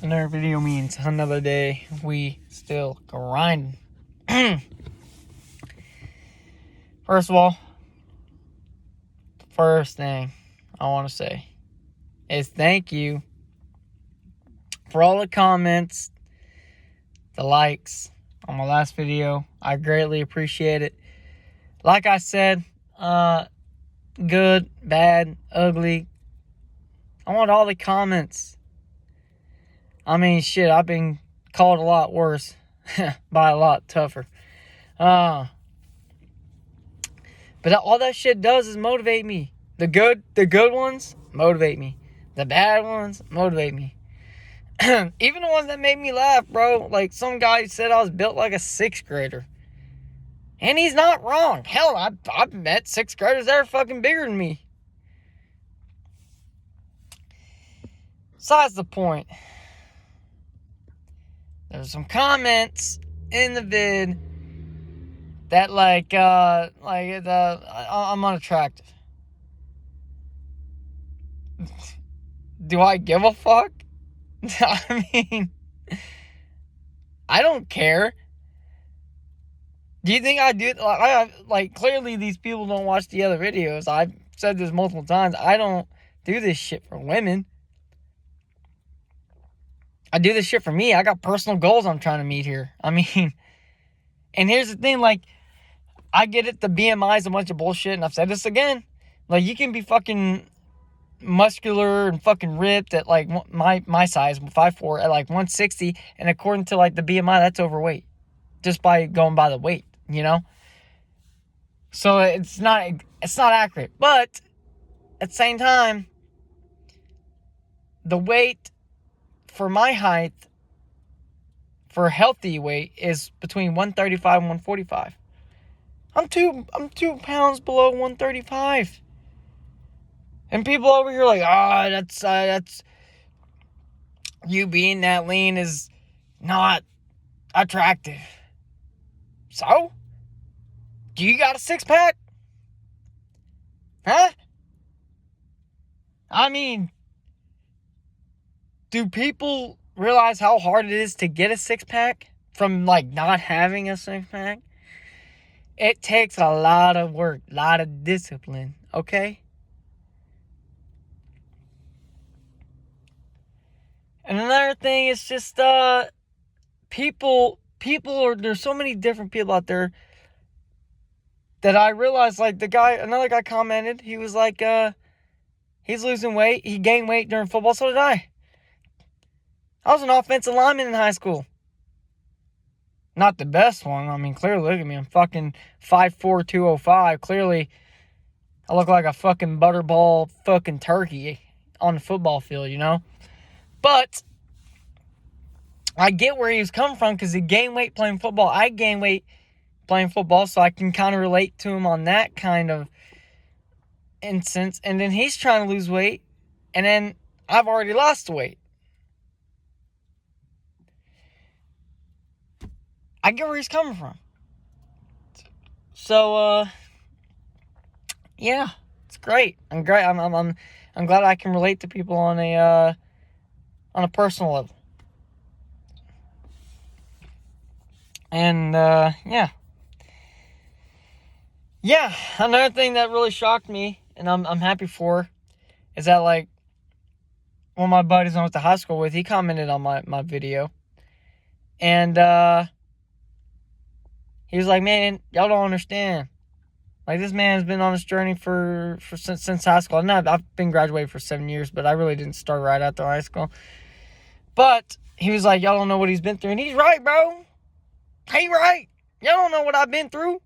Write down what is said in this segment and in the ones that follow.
Another video means another day. We still grind. First of all, the first thing I want to say is thank you for all the comments, the likes on my last video. I greatly appreciate it. Like I said, good, bad, ugly. I want all the comments. I mean, shit, I've been called a lot worse by a lot tougher. But all that shit does is motivate me. The good ones motivate me. The bad ones motivate me. Even the ones that made me laugh, bro. Like some guy said I was built like a 6th grader. And he's not wrong. Hell, I've met 6th graders that are fucking bigger than me. Besides the point. There's some comments in the vid that I'm unattractive. Do I give a fuck? I mean, I don't care. Do you think I do? Clearly these people don't watch the other videos. I've said this multiple times. I don't do this shit for women. I do this shit for me. I got personal goals I'm trying to meet here. I mean, and here's the thing, I get it, the BMI is a bunch of bullshit, and I've said this again. You can be fucking muscular and fucking ripped at, my size, 5'4", at, 160, and according to, the BMI, that's overweight. Just by going by the weight, you know? So, it's not accurate. But, at the same time, the weight for my height, for a healthy weight, is between 135 and 145. I'm 2 pounds below 135. And people over here that's you being that lean is not attractive. So? Do you got a 6-pack? Huh? I mean, do people realize how hard it is to get a 6-pack from, not having a 6-pack? It takes a lot of work, a lot of discipline, okay? And another thing is just, there's so many different people out there that I realized, another guy commented, he was he's losing weight, he gained weight during football, so did I. I was an offensive lineman in high school. Not the best one. I mean, clearly, look at me. I'm fucking 5'4", 205. Clearly, I look like a fucking butterball fucking turkey on the football field, you know? But I get where he was coming from because he gained weight playing football. I gained weight playing football, so I can kind of relate to him on that kind of instance. And then he's trying to lose weight, and then I've already lost weight. I get where he's coming from. So, yeah, it's great. I'm great. I'm glad I can relate to people on a personal level. And yeah. Another thing that really shocked me, and I'm happy for, is that one of my buddies I went to high school with, he commented on my video, and he was like, "Man, y'all don't understand. This man's been on this journey since high school. And I've been graduated for 7 years, but I really didn't start right after high school. But he was like, y'all don't know what he's been through. And he's right, bro. He's right. Y'all don't know what I've been through.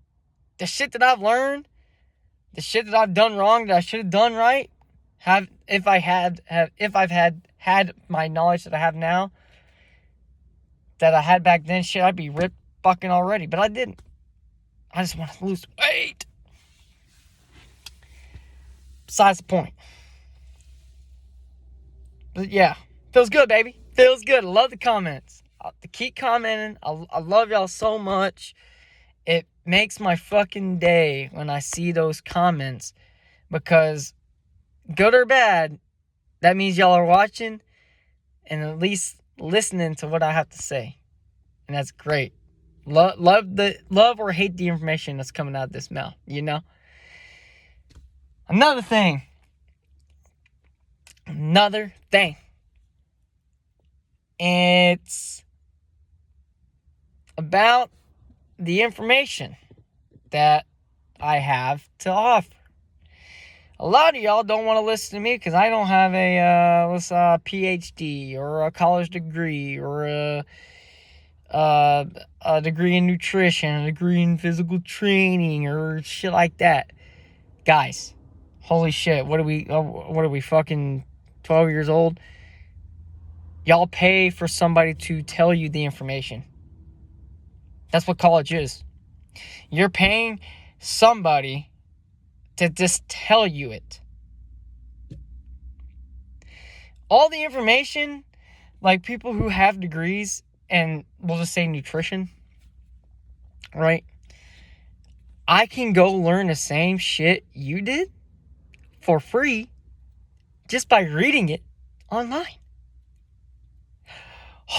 The shit that I've learned. The shit that I've done wrong that I should have done right. If I've had my knowledge that I have now, that I had back then, shit, I'd be ripped fucking already. But I didn't. I just want to lose weight. Besides the point. But yeah, feels good, baby. Feels good. I love the comments. Keep commenting. I love y'all so much. It makes my fucking day when I see those comments, because good or bad, that means y'all are watching and at least listening to what I have to say. And that's great. Love or hate the information that's coming out of this mouth, you know? Another thing. It's about the information that I have to offer. A lot of y'all don't want to listen to me because I don't have a PhD or a college degree or a degree in nutrition, a degree in physical training or shit like that. Guys, holy shit, what are we fucking 12 years old? Y'all pay for somebody to tell you the information. That's what college is. You're paying somebody to just tell you it. All the information, like people who have degrees and we'll just say nutrition, right? I can go learn the same shit you did for free just by reading it online.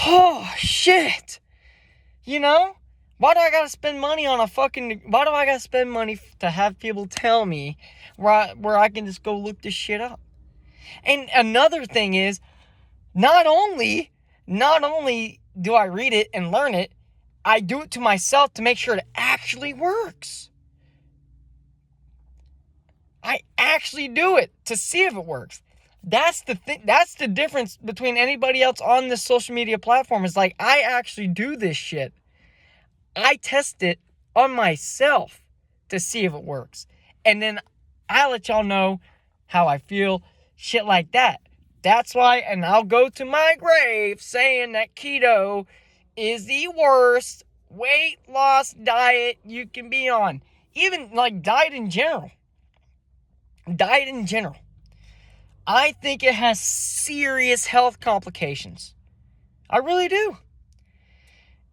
Oh, shit. You know? Why do I gotta spend money on why do I gotta spend money to have people tell me where I can just go look this shit up? And another thing is, not only do I read it and learn it, I do it to myself to make sure it actually works. I actually do it to see if it works. That's the thing. That's the difference between anybody else on this social media platform. Is like, I actually do this shit. I test it on myself to see if it works. And then I let y'all know how I feel. Shit like that. That's why, and I'll go to my grave saying that keto is the worst weight loss diet you can be on. Even like diet in general. I think it has serious health complications. I really do.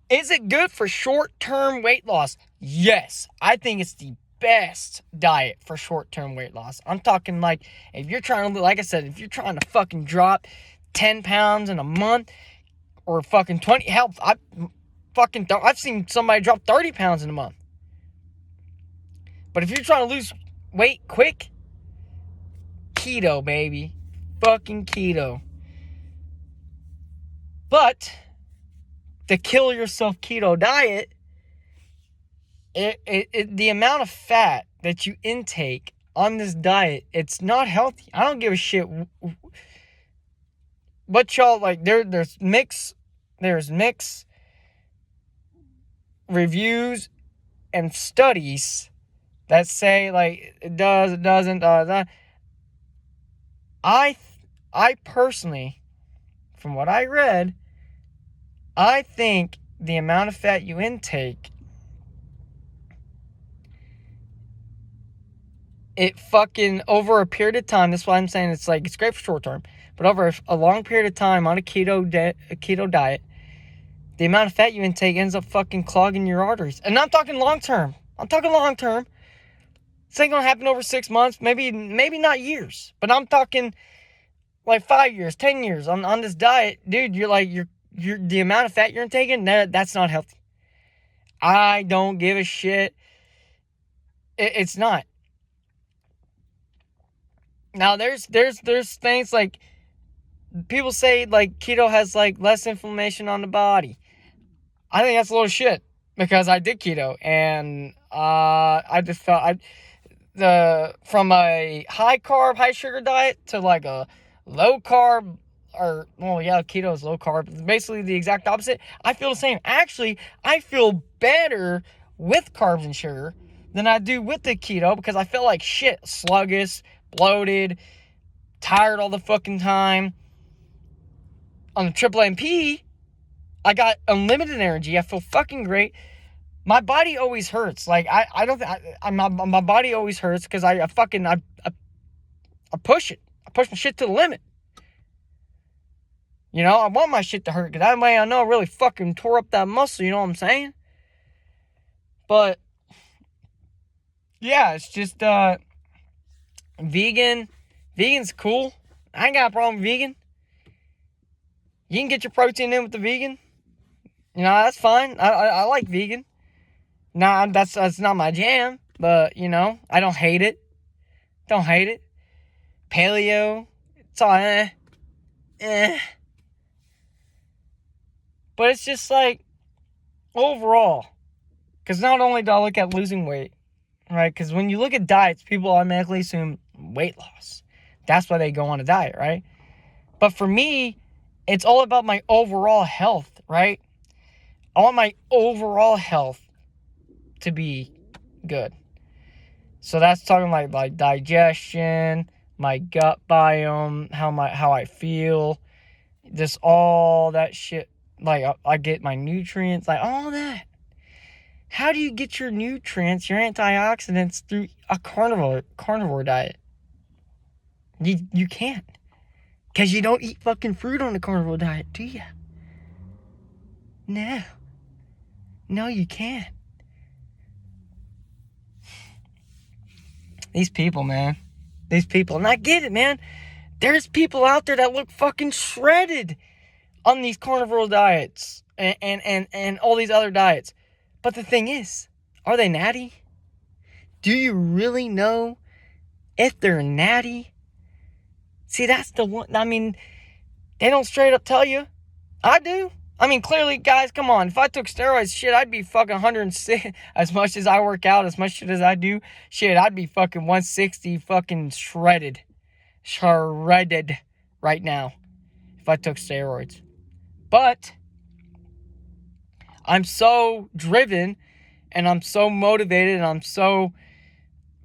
Is it good for short-term weight loss? Yes. I think it's the best diet for short-term weight loss. I'm talking like, if you're trying to, like I said, if you're trying to fucking drop 10 pounds in a month or fucking 20, hell, I've seen somebody drop 30 pounds in a month. But if you're trying to lose weight quick, keto, baby. Fucking keto. But the kill yourself keto diet, the amount of fat that you intake on this diet, it's not healthy. I don't give a shit what y'all like. There's mixed reviews and studies that say like it does, it doesn't. I personally, from what I read, I think the amount of fat you intake, it fucking, over a period of time, that's why I'm saying it's like, it's great for short term, but over a long period of time on a keto diet, the amount of fat you intake ends up fucking clogging your arteries. And I'm talking long term. This ain't gonna happen over 6 months, maybe not years, but I'm talking like 5 years, 10 years on this diet, dude. You're the amount of fat you're taking, that's not healthy. I don't give a shit. It's not. Now there's things like, people say like keto has like less inflammation on the body. I think that's a little shit, because I did keto and I just felt from a high carb, high sugar diet to like a low carb, or, well, yeah, keto is low carb. It's basically the exact opposite. I feel the same. Actually, I feel better with carbs and sugar than I do with the keto, because I feel like shit, sluggish, bloated, tired all the fucking time. On the Triple MP, I got unlimited energy. I feel fucking great. My body always hurts. Like, my body always hurts because I push it. I push my shit to the limit. You know, I want my shit to hurt, because that way I know I really fucking tore up that muscle, you know what I'm saying? But, yeah, it's just, vegan's cool. I ain't got a problem with vegan. You can get your protein in with the vegan. You know, that's fine. I like vegan. Nah, that's not my jam, but, you know, I don't hate it. Don't hate it. Paleo, it's all But it's just like, overall, because not only do I look at losing weight, right? Because when you look at diets, people automatically assume weight loss. That's why they go on a diet, right? But for me, it's all about my overall health, right? I want my overall health to be good. So that's talking like digestion, my gut biome, how I feel, just all that shit. Like I get my nutrients, like all that. How do you get your nutrients, your antioxidants through a carnivore diet? You can't. Because you don't eat fucking fruit on a carnivore diet, do you? No. No, you can't. These people, man. These people. And I get it, man. There's people out there that look fucking shredded on these carnivore diets and all these other diets. But the thing is, are they natty? Do you really know if they're natty? See, that's the one. I mean, they don't straight up tell you. I do. I mean, clearly, guys, come on. If I took steroids, shit, I'd be fucking 106. As much as I work out, as much shit as I do, shit, I'd be fucking 160 fucking shredded right now if I took steroids. But I'm so driven and I'm so motivated and I'm so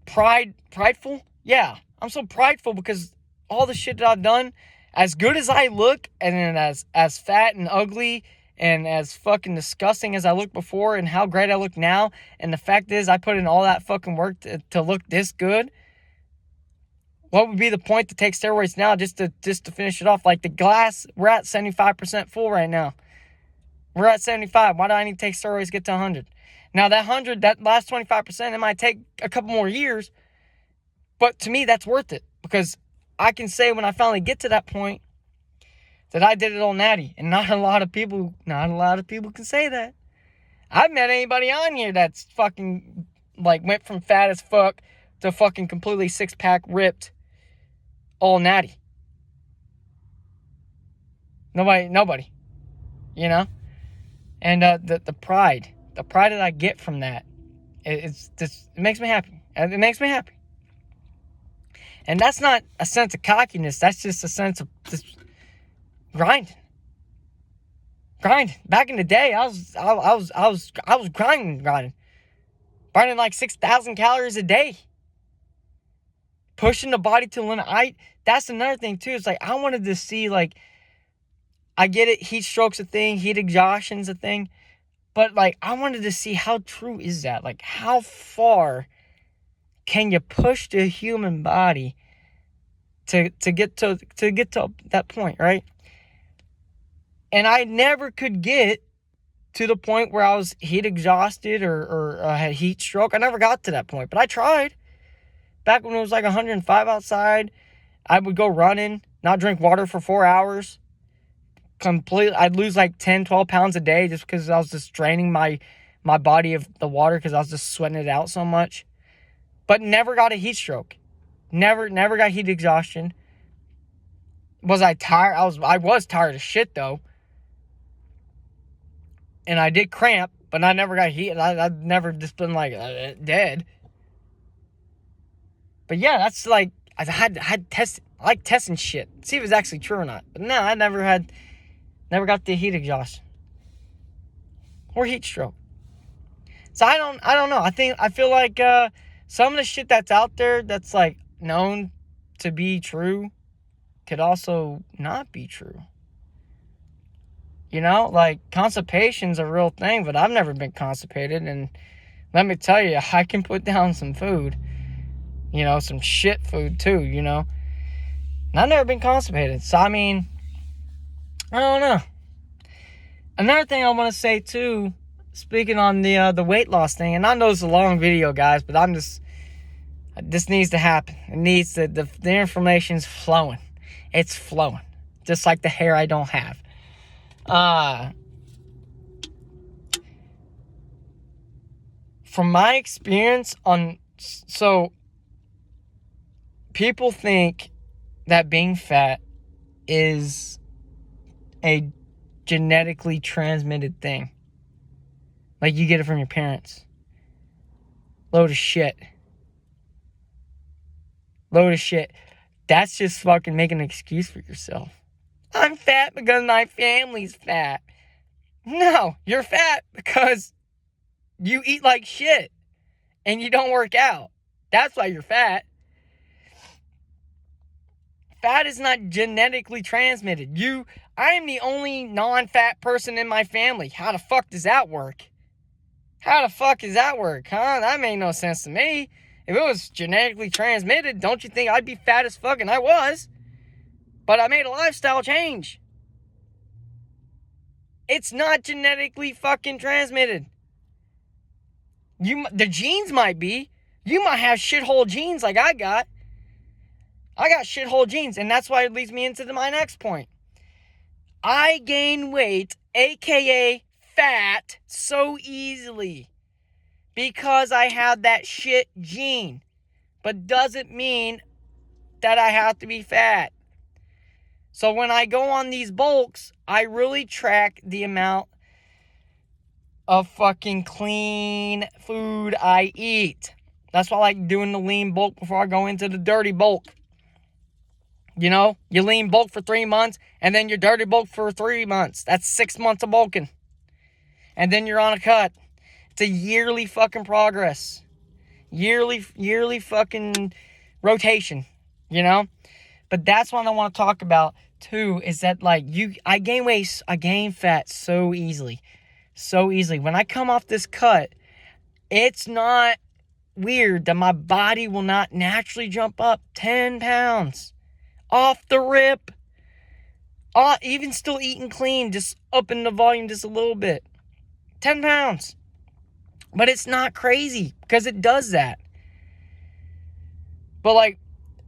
prideful. Yeah, I'm so prideful because all the shit that I've done, as good as I look, and then as fat and ugly and as fucking disgusting as I looked before and how great I look now, and the fact is I put in all that fucking work to look this good, what would be the point to take steroids now just to finish it off? Like the glass, we're at 75% full right now. We're at 75. Why do I need to take steroids to get to 100? Now that 100, that last 25%, it might take a couple more years, but to me that's worth it because I can say when I finally get to that point that I did it all natty, and not a lot of people can say that. I've met anybody on here that's fucking like went from fat as fuck to fucking completely 6-pack ripped, all natty. Nobody, you know. And the pride that I get from that, it makes me happy. It makes me happy. And that's not a sense of cockiness. That's just a sense of just grinding. Back in the day, I was grinding, burning like 6,000 calories a day, pushing the body to the limit. That's another thing too. It's like I wanted to see, like, I get it, heat stroke's a thing, heat exhaustion's a thing, but like I wanted to see how true is that? Like how far can you push the human body to get to that point, right? And I never could get to the point where I was heat exhausted or had heat stroke. I never got to that point, but I tried. Back when it was like 105 outside, I would go running, not drink water for 4 hours. I'd lose like 10, 12 pounds a day just because I was just draining my body of the water because I was just sweating it out so much. But never got a heat stroke. Never got heat exhaustion. Was I tired? I was tired as shit though. And I did cramp, but I never got heat. I've never just been like dead. But yeah, that's like, I had to test it. I like testing shit. See if it's actually true or not. But no, I never got the heat exhaustion. Or heat stroke. So I don't know. I feel like some of the shit that's out there that's like known to be true could also not be true. You know, like constipation's a real thing, but I've never been constipated, and let me tell you, I can put down some food. You know, some shit food too, you know. And I've never been constipated. So I mean, I don't know. Another thing I want to say too, speaking on the weight loss thing, and I know it's a long video, guys, but this needs to happen. It needs the information's flowing. It's flowing. Just like the hair I don't have. From my experience so people think that being fat is a genetically transmitted thing. Like you get it from your parents. Load of shit. That's just fucking making an excuse for yourself. I'm fat because my family's fat. No, you're fat because you eat like shit and you don't work out. That's why you're fat. Fat is not genetically transmitted. I am the only non-fat person in my family. How the fuck does that work? Huh? That made no sense to me. If it was genetically transmitted, don't you think I'd be fat as fuck? And I was. But I made a lifestyle change. It's not genetically fucking transmitted. The genes might be. You might have shithole genes like I got. I got shithole genes, and that's why it leads me into my next point. I gain weight, aka fat, so easily because I have that shit gene. But doesn't mean that I have to be fat. So when I go on these bulks, I really track the amount of fucking clean food I eat. That's why I like doing the lean bulk before I go into the dirty bulk. You know, you lean bulk for 3 months, and then you dirty bulk for 3 months. That's 6 months of bulking. And then you're on a cut. It's a yearly fucking progress. Yearly fucking rotation, you know? But that's what I want to talk about, too, is that, like, I gain weight, I gain fat so easily. So easily. When I come off this cut, it's not weird that my body will not naturally jump up 10 pounds. Off the rip. Even still eating clean, just upping the volume just a little bit. 10 pounds. But it's not crazy because it does that. But like,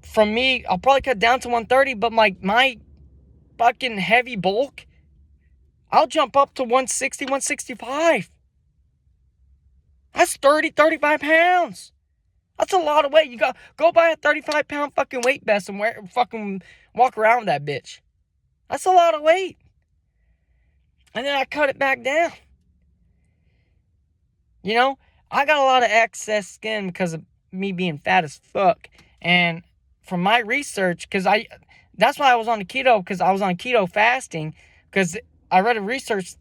from me, I'll probably cut down to 130, but my fucking heavy bulk, I'll jump up to 160, 165. That's 30, 35 pounds. That's a lot of weight. You go buy a 35-pound fucking weight vest and fucking walk around with that bitch. That's a lot of weight. And then I cut it back down. You know, I got a lot of excess skin because of me being fat as fuck. And from my research, that's why I was on the keto, because I was on keto fasting, because I read a research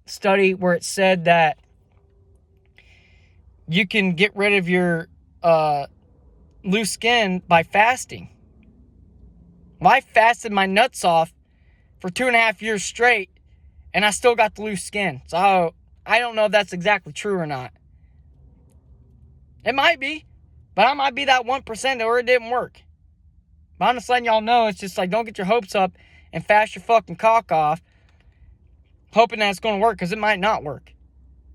study where it said that you can get rid of your loose skin by fasting. Well, I fasted my nuts off for 2.5 years straight, and I still got the loose skin. So I don't know if that's exactly true or not. It might be, but I might be that 1% or it didn't work. But I'm just letting y'all know, it's just like, don't get your hopes up and fast your fucking cock off, hoping that it's going to work, because it might not work.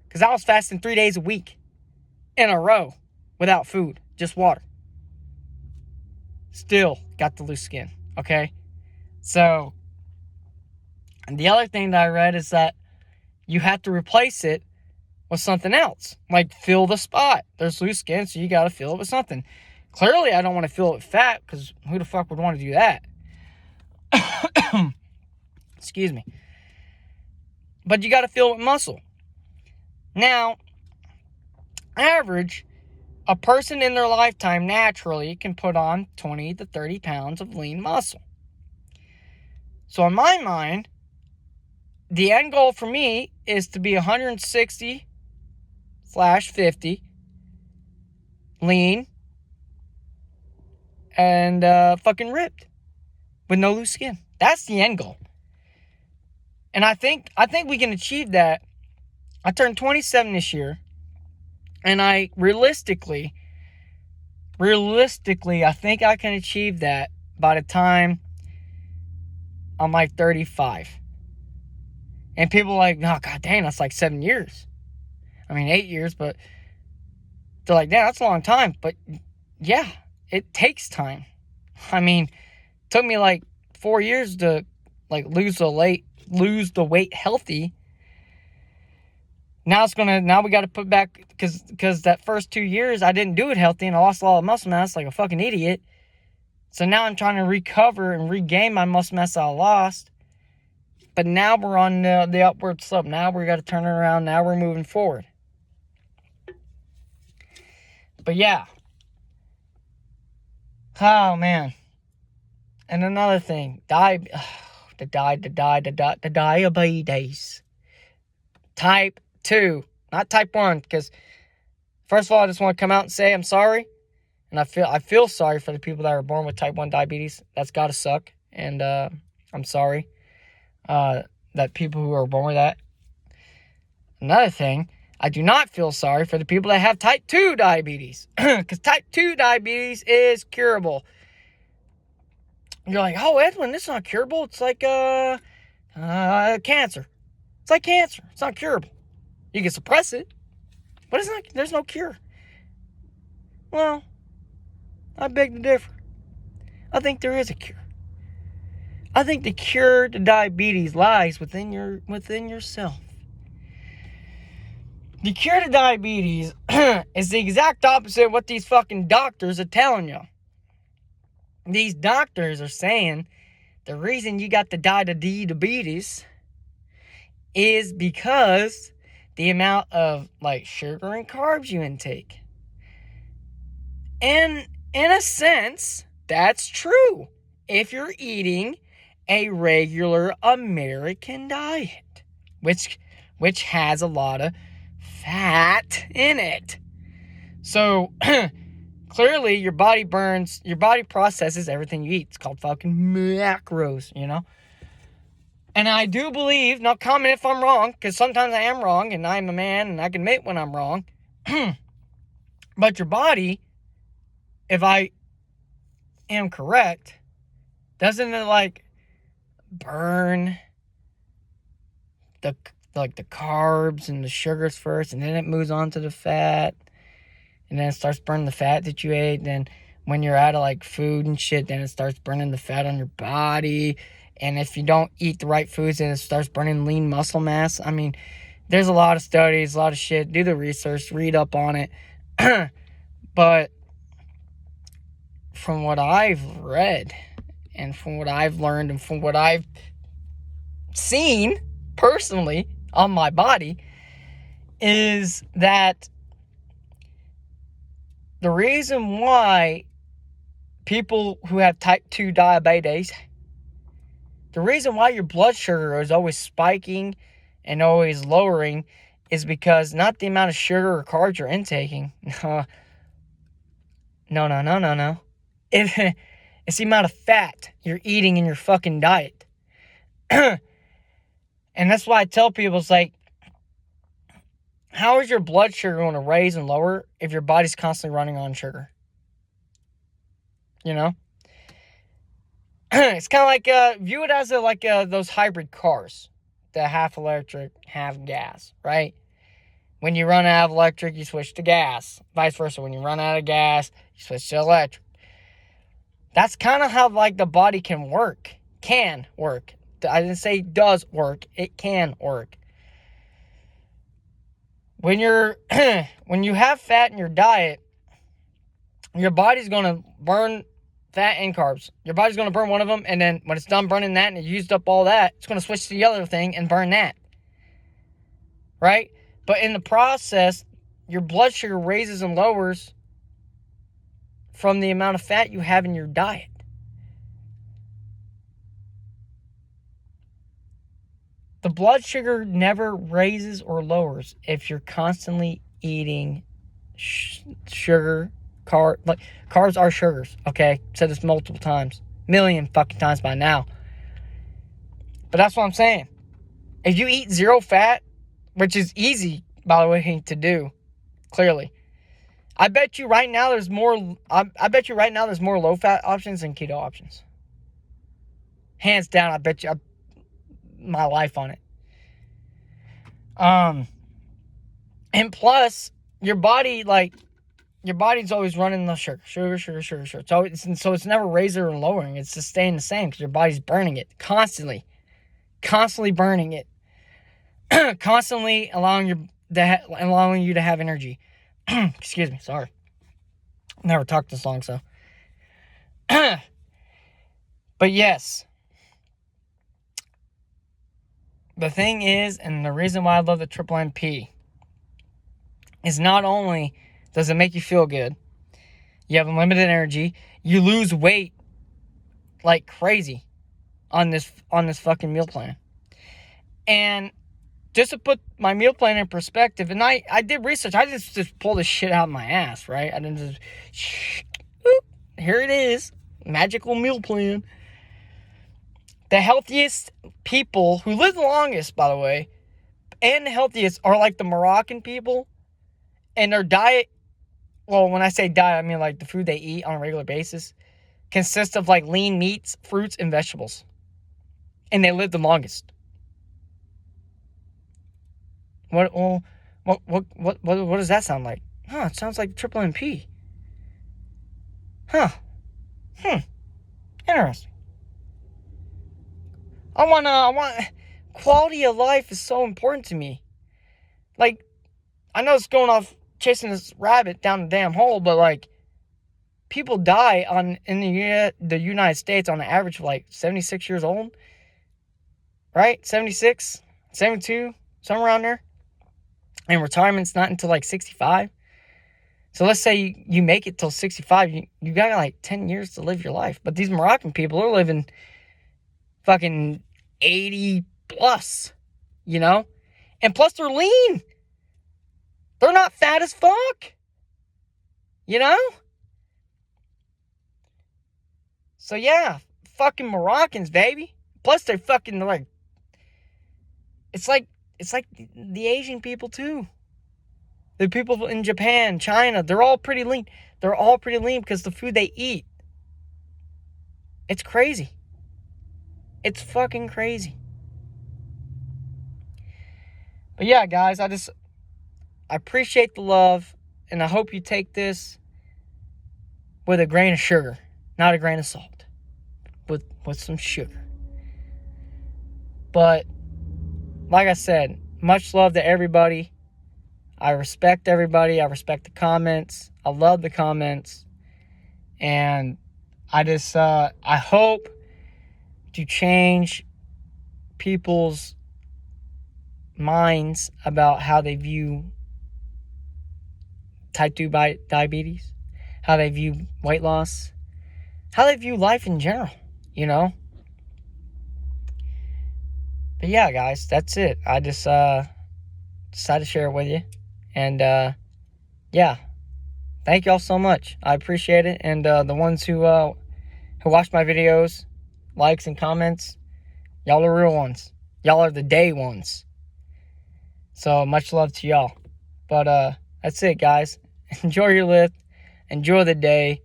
Because I was fasting 3 days a week in a row without food, just water. Still got the loose skin, okay? So, and the other thing that I read is that you have to replace it with something else. Like, fill the spot. There's loose skin, so you got to fill it with something. Clearly, I don't want to fill it with fat, because who the fuck would want to do that? Excuse me. But you got to fill it with muscle. Now, average, a person in their lifetime naturally can put on 20 to 30 pounds of lean muscle. So in my mind, the end goal for me is to be 160/50 lean and fucking ripped with no loose skin. That's the end goal. And I think we can achieve that. I turned 27 this year, and I realistically, I think I can achieve that by the time I'm like 35. And people are like, oh, god dang, that's like 7 years. I mean, 8 years, but they're like, damn, that's a long time. But yeah, it takes time. I mean, it took me like 4 years to like lose the weight healthy. Now we got to put back, because that first 2 years I didn't do it healthy and I lost a lot of muscle mass like a fucking idiot. So now I'm trying to recover and regain my muscle mass I lost. But now we're on the upward slope. Now we got to turn it around. Now we're moving forward. But yeah. Oh, man. And another thing. Diabetes. Type 2. Not type 1. Because, first of all, I just want to come out and say I'm sorry. And I feel sorry for the people that are born with type 1 diabetes. That's got to suck. And I'm sorry. That people who are born with that. Another thing, I do not feel sorry for the people that have type 2 diabetes. Because type 2 diabetes is curable. You're like, oh, Edwin, this is not curable. It's like cancer. It's like cancer. It's not curable. You can suppress it, but it's not. There's no cure. Well, I beg to differ. I think there is a cure. I think the cure to diabetes lies within yourself. The cure to diabetes is the exact opposite of what these fucking doctors are telling you. These doctors are saying the reason you got the diabetes is because the amount of like sugar and carbs you intake. And in a sense, that's true if you're eating a regular American diet, which has a lot of fat in it. So clearly your body processes everything you eat. It's called fucking macros, you know? And I do believe, now comment if I'm wrong, because sometimes I am wrong, and I'm a man, and I can admit when I'm wrong. But your body, if I am correct, doesn't it like burn the carbs and the sugars first, and then it moves on to the fat, and then it starts burning the fat that you ate. Then when you're out of like food and shit, then it starts burning the fat on your body. And if you don't eat the right foods, then it starts burning lean muscle mass. I mean, there's a lot of studies, a lot of shit. Do the research, read up on it. But from what I've read, and from what I've learned, and from what I've seen personally on my body, is that the reason why people who have type 2 diabetes, the reason why your blood sugar is always spiking and always lowering is because not the amount of sugar or carbs you're intaking. No. It's the amount of fat you're eating in your fucking diet. And that's why I tell people, it's like, how is your blood sugar going to raise and lower if your body's constantly running on sugar? You know? It's kind of like, view it as those hybrid cars. The half electric, half gas, right? When you run out of electric, you switch to gas. Vice versa, when you run out of gas, you switch to electric. That's kind of how like the body can work. Can work. I didn't say does work. It can work. When you have fat in your diet, your body's going to burn fat and carbs. Your body's going to burn one of them, and then when it's done burning that and it used up all that, it's going to switch to the other thing and burn that. Right? But in the process, your blood sugar raises and lowers from the amount of fat you have in your diet. The blood sugar never raises or lowers if you're constantly eating sugar. Carbs are sugars, okay? I've said this multiple times. Million fucking times by now. But that's what I'm saying. If you eat zero fat, which is easy, by the way, to do, clearly. I bet you right now there's more low fat options than keto options. Hands down, I bet you my life on it. And plus, your body's always running the sugar. So it's never raising or lowering. It's just staying the same because your body's burning it constantly, constantly burning it, constantly allowing you to have energy. Excuse me, sorry. Never talked this long, so. But yes, the thing is, and the reason why I love the Triple MP is not only does it make you feel good, you have unlimited energy, you lose weight like crazy on this fucking meal plan. And just to put my meal plan in perspective, and I did research. I just pulled this shit out of my ass, right? I didn't just, here it is, magical meal plan. The healthiest people who live the longest, by the way, and the healthiest are like the Moroccan people. And their diet, well, when I say diet, I mean like the food they eat on a regular basis, consists of like lean meats, fruits, and vegetables. And they live the longest. What does that sound like? It sounds like Triple MP. Interesting. I want quality of life is so important to me. Like, I know it's going off chasing this rabbit down the damn hole, but like, people die in the United States on the average of like 76 years old, right? 76, 72, somewhere around there. And retirement's not until like 65. So let's say you make it till 65, you got like 10 years to live your life. But these Moroccan people are living fucking 80 plus, you know? And plus they're lean. They're not fat as fuck. You know? So yeah, fucking Moroccans, baby. Plus they're fucking like, it's like the Asian people too. The people in Japan, China, they're all pretty lean. They're all pretty lean because the food they eat. It's crazy. It's fucking crazy. But yeah, guys, I appreciate the love, and I hope you take this with a grain of sugar, not a grain of salt, with some sugar. But like I said, much love to everybody. I respect everybody. I respect the comments. I love the comments. And I hope to change people's minds about how they view type 2 diabetes, how they view weight loss, how they view life in general, you know? But yeah, guys, that's it. I just decided to share it with you. And yeah, thank y'all so much. I appreciate it. And the ones who watch my videos, likes and comments, y'all are real ones. Y'all are the day ones. So much love to y'all. But that's it, guys. Enjoy your lift. Enjoy the day.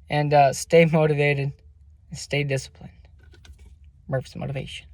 And stay motivated and stay disciplined. Murph's Motivation.